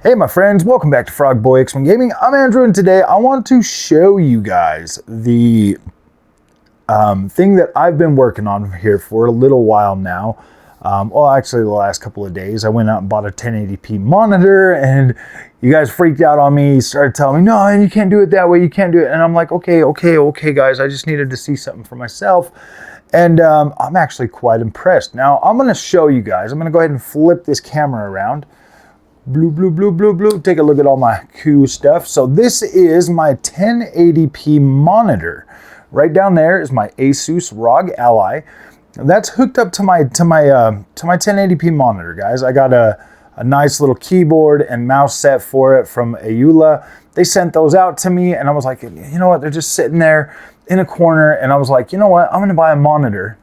Hey my friends, welcome back to Frog Boy X-Men Gaming. I'm Andrew, and today I want to show you guys the thing that I've been working on here for a little while now. Well, actually the last couple of days. I went out and bought a 1080p monitor, and you guys freaked out on me, started telling me, no, you can't do it that way, you can't do it. And I'm like, okay guys, I just needed to see something for myself. And I'm actually quite impressed. Now, I'm gonna show you guys, I'm gonna go ahead and flip this camera around. Blue. Take a look at all my cool stuff. So this is my 1080p monitor. Right down there is my Asus ROG Ally. That's hooked up to my 1080p monitor, guys. I got a nice little keyboard and mouse set for it from Ayula. They sent those out to me, and I was like, you know what? They're just sitting there in a corner, and I was like, you know what? I'm gonna buy a monitor.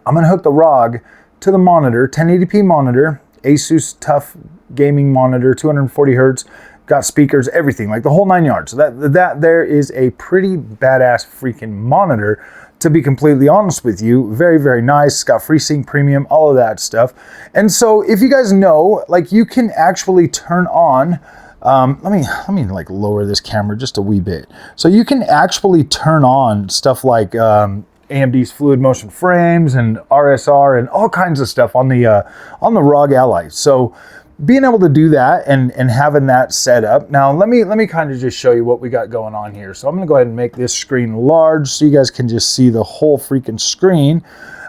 I'm gonna hook the ROG to the monitor, 1080p monitor, Asus tough gaming monitor, 240 hertz, got speakers, everything, like the whole 9 yards. So that there is a pretty badass freaking monitor, to be completely honest with you. Very nice. Got FreeSync premium, all of that stuff. And so if you guys know, like, you can actually turn on, let me like lower this camera just a wee bit. So you can actually turn on stuff like AMD's fluid motion frames and RSR and all kinds of stuff on the ROG Ally. So being able to do that and having that set up. Now let me kind of just show you what we got going on here. So I'm gonna go ahead and make this screen large so you guys can just see the whole freaking screen.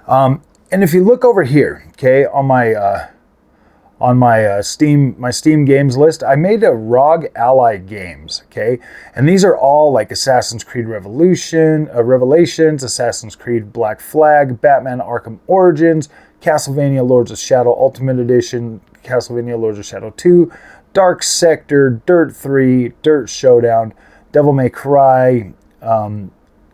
And if you look over here, okay, on my Steam games list, I made a ROG Ally games, okay? And these are all like Assassin's Creed Revelations, Assassin's Creed Black Flag, Batman Arkham Origins, Castlevania Lords of Shadow Ultimate Edition, Castlevania Lords of Shadow 2, Dark Sector, Dirt 3, Dirt Showdown, Devil May Cry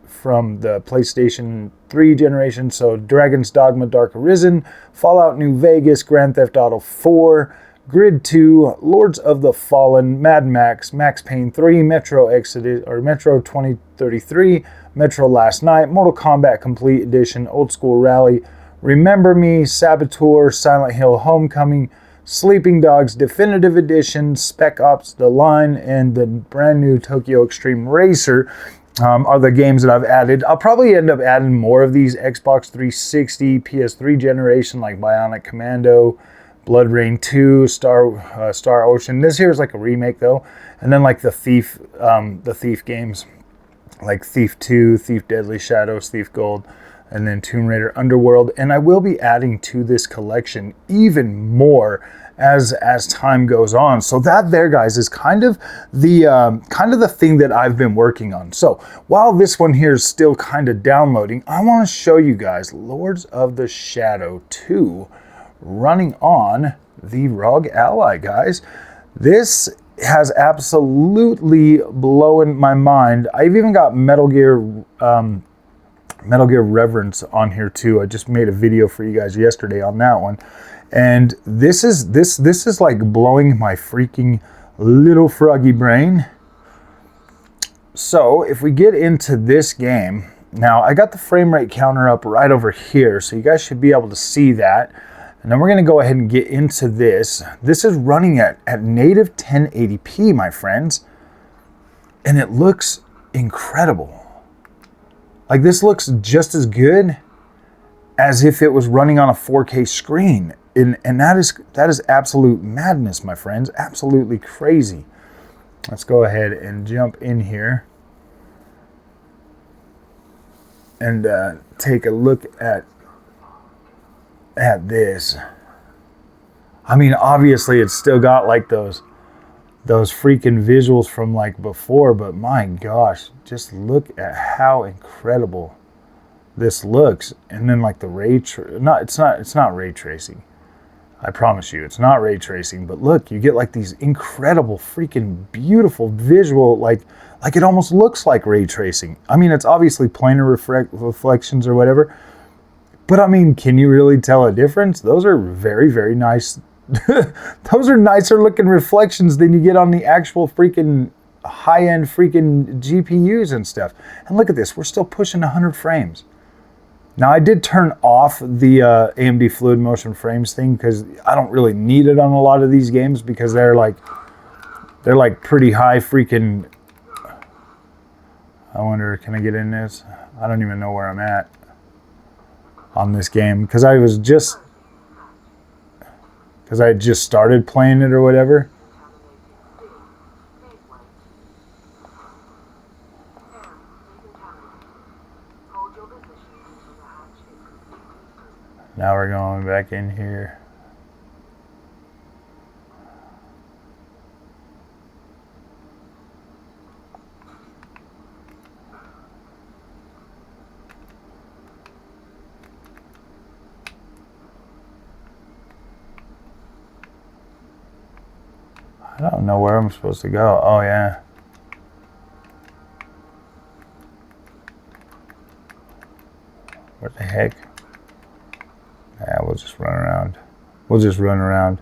from the PlayStation 3 generation, so Dragon's Dogma Dark Arisen, Fallout New Vegas, Grand Theft Auto 4, Grid 2, Lords of the Fallen, Mad Max, Max Payne 3, Metro Exodus or Metro 2033, Metro Last Night, Mortal Kombat Complete Edition, Old School Rally, Remember Me, Saboteur, Silent Hill Homecoming, Sleeping Dogs Definitive Edition, Spec Ops The Line, and the brand new Tokyo Extreme Racer are the games that I've added. I'll probably end up adding more of these Xbox 360, PS3 generation, like Bionic Commando, Blood Rain 2, Star Ocean. This here is like a remake though. And then like the Thief games, like Thief 2, Thief Deadly Shadows, Thief Gold, and then Tomb Raider Underworld. And I will be adding to this collection even more as time goes on. So that there, guys, is kind of the thing that I've been working on. So while this one here is still kind of downloading, I want to show you guys Lords of the Shadow 2 running on the ROG Ally, guys. This has absolutely blown my mind. I've even got Metal Gear Reverence on here too. I just made a video for you guys yesterday on that one. And this is like blowing my freaking little froggy brain. So if we get into this game, now I got the frame rate counter up right over here, so you guys should be able to see that. And then we're gonna go ahead and get into this. This is running at native 1080p, my friends. And it looks incredible. Like, this looks just as good as if it was running on a 4K screen. And that is absolute madness, my friends. Absolutely crazy. Let's go ahead and jump in here and take a look at this. I mean, obviously it's still got like those freaking visuals from like before, but my gosh, just look at how incredible this looks. And then like the it's not ray tracing. I promise you, it's not ray tracing, but look, you get like these incredible freaking beautiful visual, like it almost looks like ray tracing. I mean, it's obviously planar reflections or whatever, but I mean, can you really tell a difference? Those are very nice. Those are nicer looking reflections than you get on the actual freaking high-end freaking GPUs and stuff. And look at this, we're still pushing 100 frames. Now, I did turn off the AMD fluid motion frames thing because I don't really need it on a lot of these games, because they're like they're like pretty high freaking. I wonder, can I get in this? I don't even know where I'm at on this game because I just started playing it or whatever. Now we're going back in here. I don't know where I'm supposed to go. Oh, yeah. What the heck? Yeah, we'll just run around. We'll just run around.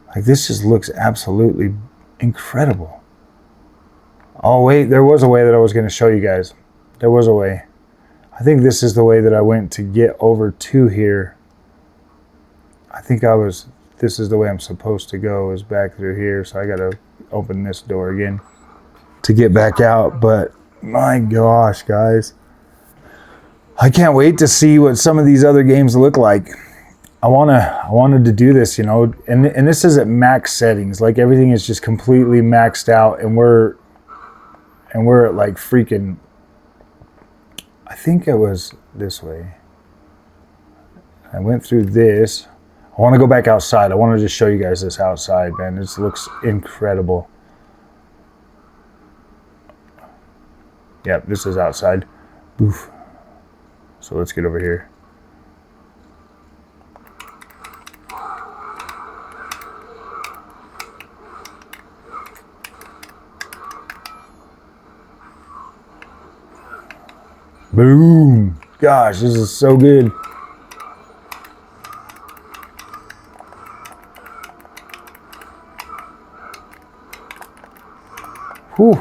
Like, this just looks absolutely incredible. Oh, wait. There was a way that I was going to show you guys. There was a way. I think this is the way that I went to get over to here. I think this is the way I'm supposed to go, is back through here. So I got to open this door again to get back out. But my gosh, guys, I can't wait to see what some of these other games look like. I wanted to do this, you know, and this is at max settings. Like, everything is just completely maxed out, and we're at like freaking, I think it was this way. I went through this. I want to go back outside. I want to just show you guys this outside, man. This looks incredible. Yep, this is outside. Oof. So let's get over here. Boom. Gosh, this is so good. Whew.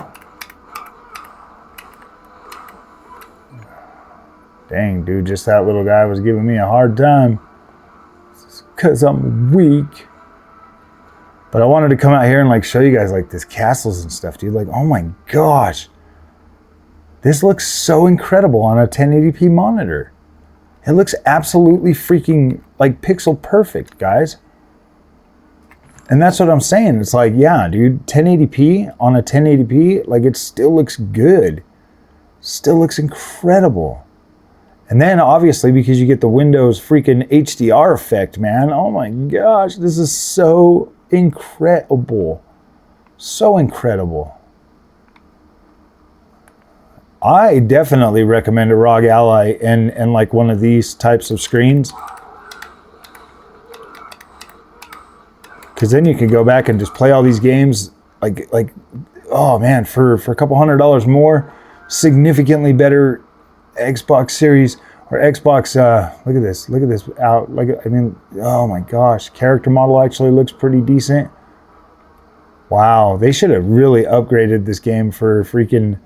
Dang, dude, just that little guy was giving me a hard time because I'm weak. But I wanted to come out here and like show you guys like this castles and stuff, dude. Like, oh my gosh. This looks so incredible on a 1080p monitor. It looks absolutely freaking like pixel perfect, guys. And that's what I'm saying. It's like, yeah, dude, 1080p on a 1080p, like, it still looks good. Still looks incredible. And then obviously because you get the Windows freaking HDR effect, man. Oh my gosh, this is so incredible. So incredible. I definitely recommend a ROG Ally and like one of these types of screens. Because then you can go back and just play all these games like oh man, for a couple $100 more, significantly better Xbox Series or Xbox. Look at this out. Like, I mean, oh my gosh, character model actually looks pretty decent. Wow, they should have really upgraded this game for freaking.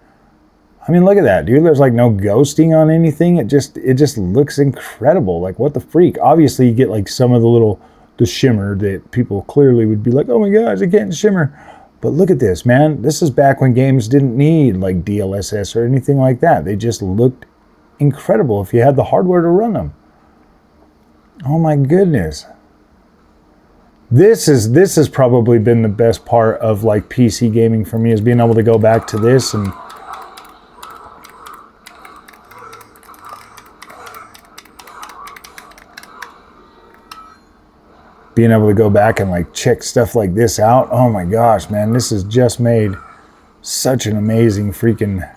I mean, look at that, dude. There's like no ghosting on anything. It just looks incredible. Like, what the freak? Obviously, you get like some of the shimmer that people clearly would be like, oh my gosh, I can't shimmer. But look at this, man. This is back when games didn't need like DLSS or anything like that. They just looked incredible if you had the hardware to run them. Oh my goodness. This has probably been the best part of like PC gaming for me, is being able to go back to this and being able to go back and like check stuff like this out. Oh my gosh, man, this has just made such an amazing freaking.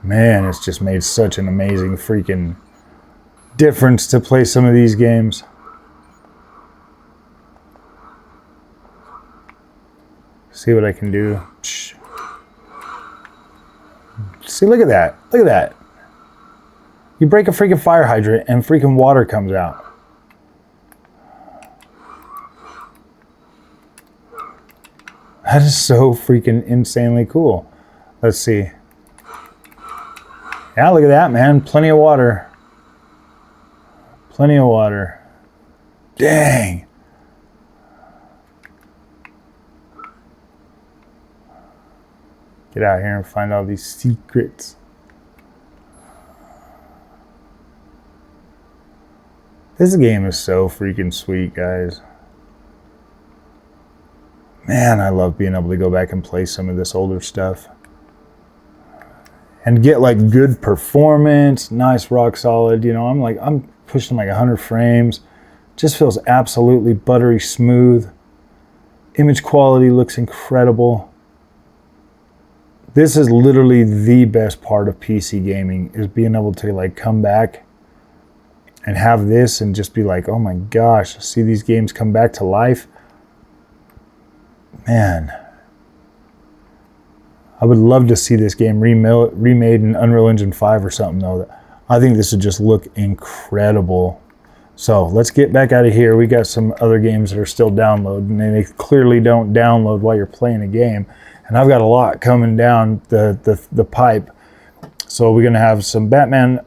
Man, it's just made such an amazing freaking difference to play some of these games. See what I can do. Shh. See, look at that. Look at that. You break a freaking fire hydrant and freaking water comes out. That is so freaking insanely cool. Let's see. Yeah, look at that, man. Plenty of water. Plenty of water. Dang. Get out here and find all these secrets. This game is so freaking sweet, guys. Man, I love being able to go back and play some of this older stuff. And get like good performance, nice rock solid. You know, I'm pushing like 100 frames. Just feels absolutely buttery smooth. Image quality looks incredible. This is literally the best part of PC gaming, is being able to like come back and have this and just be like, oh my gosh, see these games come back to life. Man, I would love to see this game remade in Unreal Engine 5 or something though. I think this would just look incredible. So let's get back out of here. We got some other games that are still downloading, and they clearly don't download while you're playing a game. And I've got a lot coming down the pipe. So we're gonna have some Batman,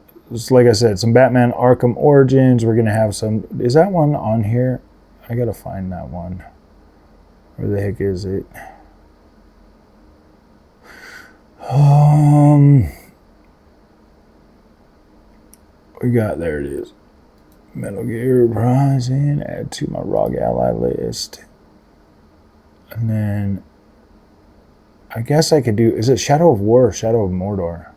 like I said, some Batman Arkham Origins. We're gonna have some, is that one on here? I gotta find that one. Where the heck is it? We got, there it is. Metal Gear Rising, add to my ROG Ally list. And then I guess I could do, is it Shadow of War or Shadow of Mordor?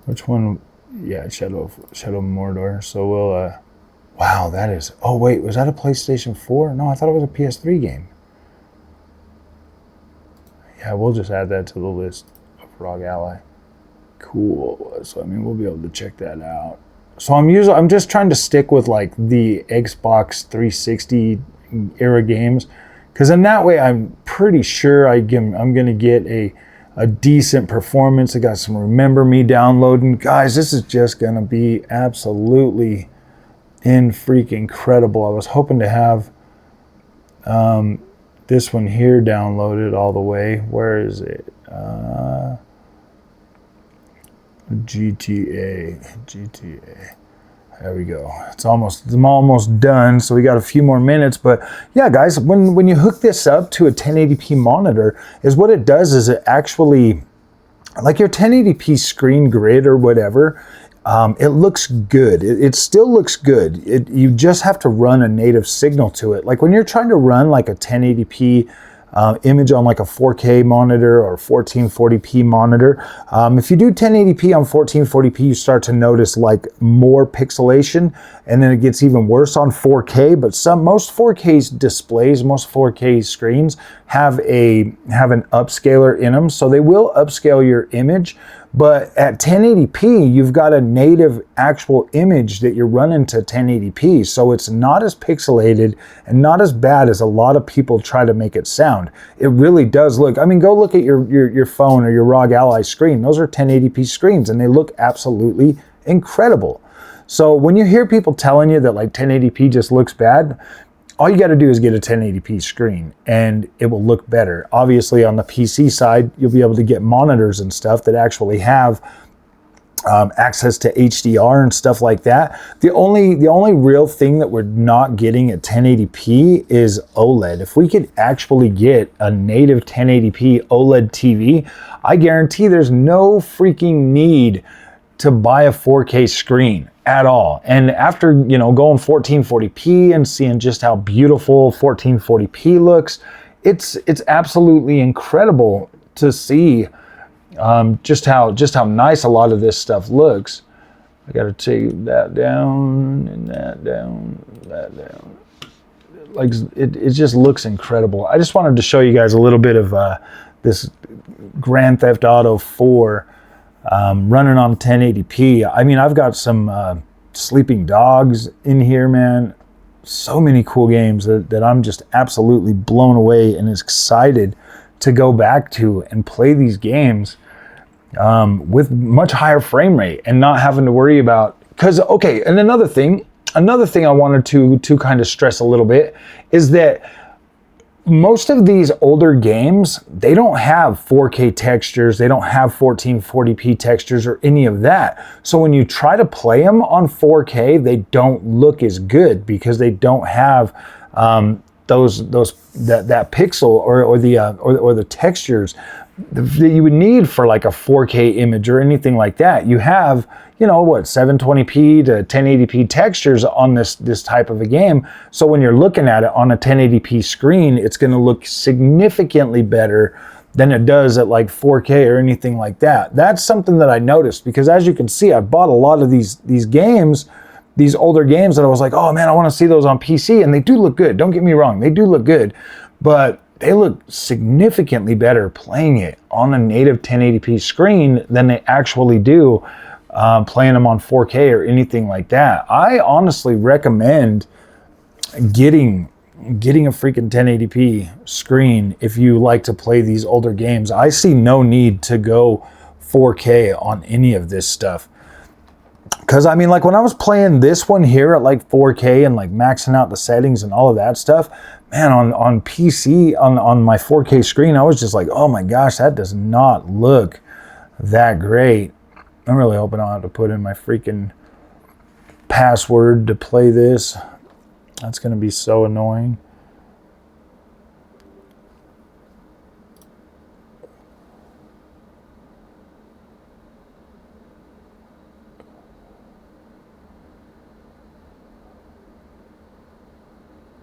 Which one? Yeah, Shadow of Mordor. So we'll, wow, that is, oh wait, was that a PlayStation 4? No, I thought it was a PS3 game. Yeah, we'll just add that to the list of ROG Ally. Cool. So I mean, we'll be able to check that out. So I'm just trying to stick with like the Xbox 360 era games, because in that way I'm pretty sure I'm gonna get a decent performance. I got some Remember Me downloading. Guys, this is just gonna be absolutely freaking incredible. I was hoping to have this one here downloaded all the way. Where is it? GTA. There we go. I'm almost done, so we got a few more minutes. But yeah, guys, when you hook this up to a 1080p monitor, is what it does is it actually, like your 1080p screen grid or whatever, it looks good. It still looks good. You just have to run a native signal to it. Like when you're trying to run like a 1080p image on like a 4K monitor or 1440p monitor. If you do 1080p on 1440p, you start to notice like more pixelation, and then it gets even worse on 4K. But most 4K displays, most 4K screens have an upscaler in them, so they will upscale your image. But at 1080p, you've got a native actual image that you're running to 1080p. So it's not as pixelated and not as bad as a lot of people try to make it sound. It really does look, I mean, go look at your phone or your ROG Ally screen. Those are 1080p screens and they look absolutely incredible. So when you hear people telling you that like 1080p just looks bad, all you got to do is get a 1080p screen and it will look better. Obviously on the PC side, you'll be able to get monitors and stuff that actually have access to HDR and stuff like that. The only real thing that we're not getting at 1080p is OLED. If we could actually get a native 1080p OLED TV, I guarantee there's no freaking need to buy a 4K screen at all. And after, you know, going 1440p and seeing just how beautiful 1440p looks, it's absolutely incredible to see just how nice a lot of this stuff looks. I got to take that down and that down, that down. Like it just looks incredible. I just wanted to show you guys a little bit of this Grand Theft Auto 4 running on 1080p. I mean, I've got some Sleeping Dogs in here, man. So many cool games that I'm just absolutely blown away and excited to go back to and play these games with much higher frame rate and not having to worry about, because, okay, and another thing I wanted to kind of stress a little bit is that most of these older games, they don't have 4K textures, they don't have 1440p textures or any of that. So when you try to play them on 4K, they don't look as good because they don't have that pixel or the textures that you would need for like a 4K image or anything like that. You have, you know, what, 720p to 1080p textures on this type of a game. So when you're looking at it on a 1080p screen, it's going to look significantly better than it does at like 4K or anything like that. That's something that I noticed, because as you can see, I bought a lot of these games, these older games, that I was like, oh man, I want to see those on PC, and they do look good. Don't get me wrong, they do look good, but they look significantly better playing it on a native 1080p screen than they actually do playing them on 4K or anything like that. I honestly recommend getting a freaking 1080p screen if you like to play these older games. I see no need to go 4K on any of this stuff. Because I mean, like when I was playing this one here at like 4K and like maxing out the settings and all of that stuff, man, on PC, on my 4K screen, I was just like, oh my gosh, that does not look that great. I'm really hoping I'll have to put in my freaking password to play this. That's going to be so annoying.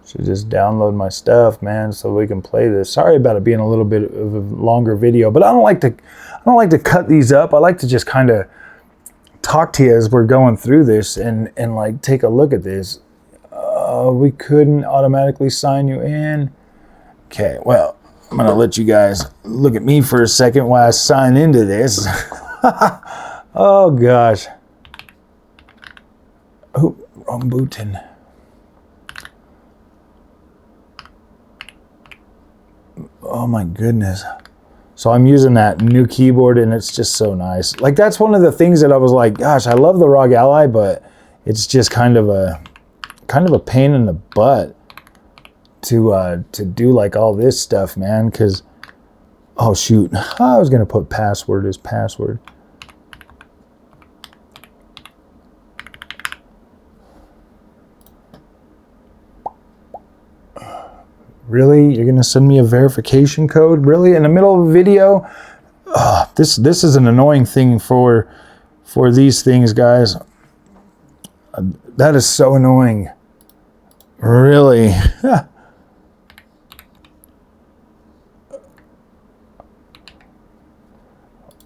Should just download my stuff, man, so we can play this. Sorry about it being a little bit of a longer video, but I don't like to cut these up. I like to just kind of talk to you as we're going through this and like take a look at this. We couldn't automatically sign you in. Okay, well, I'm gonna let you guys look at me for a second while I sign into this. Oh gosh. Oh, wrong button. Oh my goodness. So I'm using that new keyboard and it's just so nice. Like that's one of the things that I was like, gosh, I love the ROG Ally, but it's just kind of a pain in the butt to do like all this stuff, man, because oh shoot, I was gonna put password as password. Really? You're gonna send me a verification code? Really? In the middle of a video? This is an annoying thing for these things, guys. That is so annoying. Really?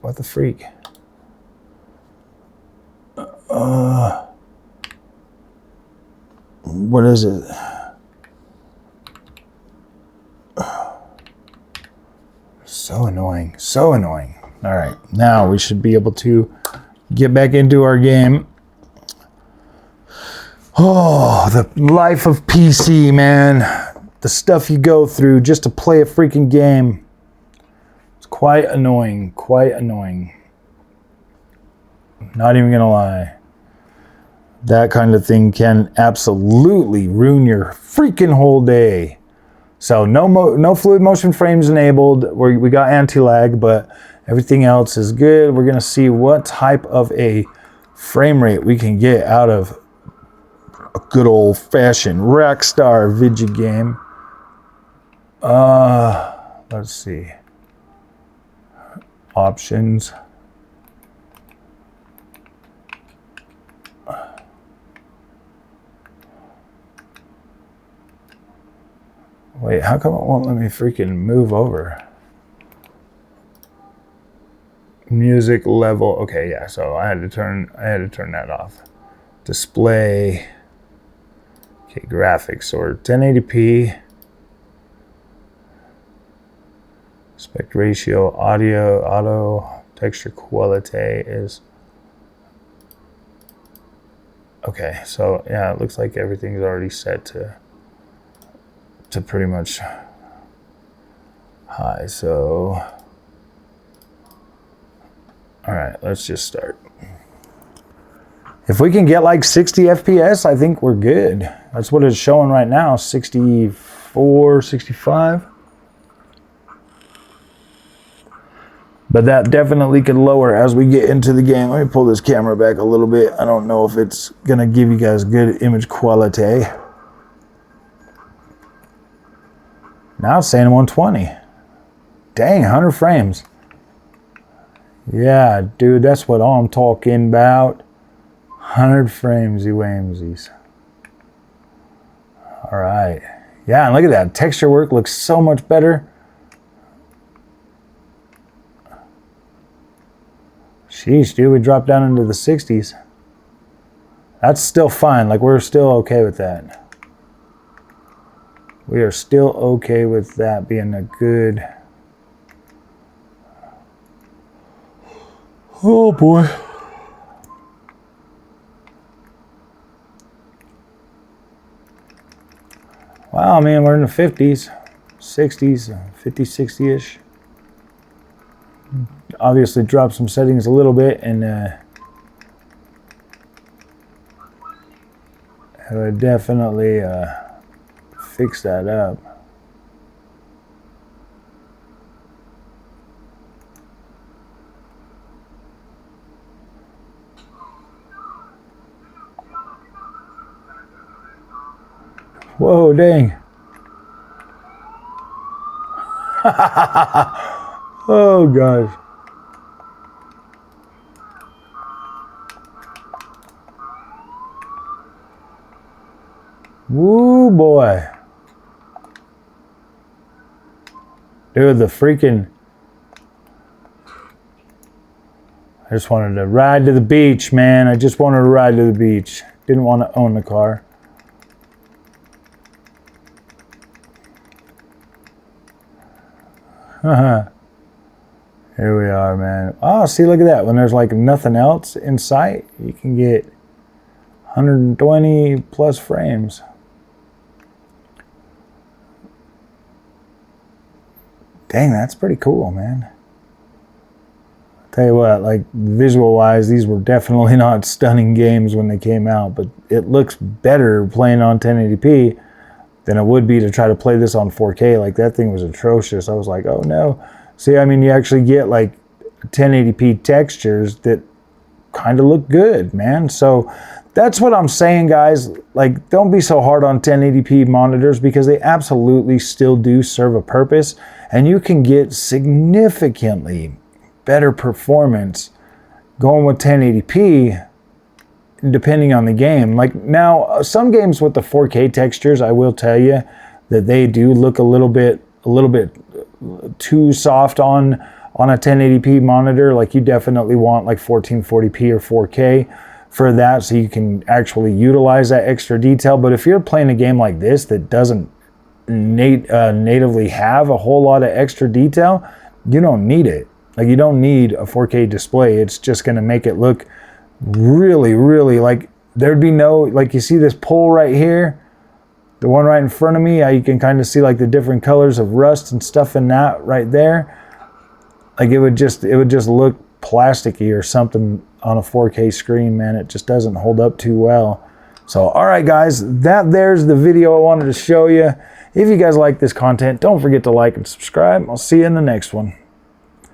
What the freak? What is it? So annoying, so annoying. All right, now we should be able to get back into our game. Oh, the life of PC, man. The stuff you go through just to play a freaking game. It's quite annoying, quite annoying. Not even gonna lie. That kind of thing can absolutely ruin your freaking whole day. So no fluid motion frames enabled. We got anti-lag, but everything else is good. We're gonna see what type of a frame rate we can get out of a good old-fashioned Rockstar video game. Let's see. Options. Wait, how come it won't let me freaking move over? Music level. Okay, yeah, so I had to turn that off. Display. Okay, graphics or 1080p. Aspect ratio, audio, auto, texture quality is. Okay, so yeah, it looks like everything's already set to pretty much high. So all right, let's just start. If we can get like 60 FPS, I think we're good. That's what it's showing right now, 64, 65. But that definitely could lower as we get into the game. Let me pull this camera back a little bit. I don't know if it's going to give you guys good image quality. Now it's saying 120. Dang, 100 frames. Yeah, dude, that's what I'm talking about. 100 framesy whamsies. All right. Yeah, and look at that. Texture work looks so much better. Sheesh, dude, we dropped down into the 60s. That's still fine. Like, we're still okay with that. We are still okay with that being a good... Oh, boy. Wow, man, we're in the 50s, 60s, 50, 60-ish. Obviously drop some settings a little bit, and I would definitely fix that up. Whoa, dang. Oh, gosh. Woo, boy. Dude, the freaking... I just wanted to ride to the beach, man. I just wanted to ride to the beach. Didn't want to own the car. Here we are, man. Oh, see, look at that. When there's like nothing else in sight, you can get 120 plus frames. Dang, that's pretty cool, man. I'll tell you what, like visual-wise, these were definitely not stunning games when they came out, but it looks better playing on 1080p than it would be to try to play this on 4K. Like, that thing was atrocious. I was like, oh no. See, I mean, you actually get like 1080p textures that kind of look good, man. So that's what I'm saying, guys. Like, don't be so hard on 1080p monitors, because they absolutely still do serve a purpose, and you can get significantly better performance going with 1080p depending on the game. Like, now some games with the 4K textures, I will tell you that they do look a little bit too soft on a 1080p monitor. Like, you definitely want like 1440p or 4K for that, so you can actually utilize that extra detail. But if you're playing a game like this that doesn't natively have a whole lot of extra detail, you don't need it. Like, you don't need a 4K display. It's just going to make it look really, really, like, there'd be no, like, you see this pole right here, the one right in front of me, you can kind of see like the different colors of rust and stuff in that right there. Like, it would just look plasticky or something on a 4K screen, man. It just doesn't hold up too well. So, all right, guys, there's the video I wanted to show you. If you guys like this content, don't forget to like and subscribe. I'll see you in the next one.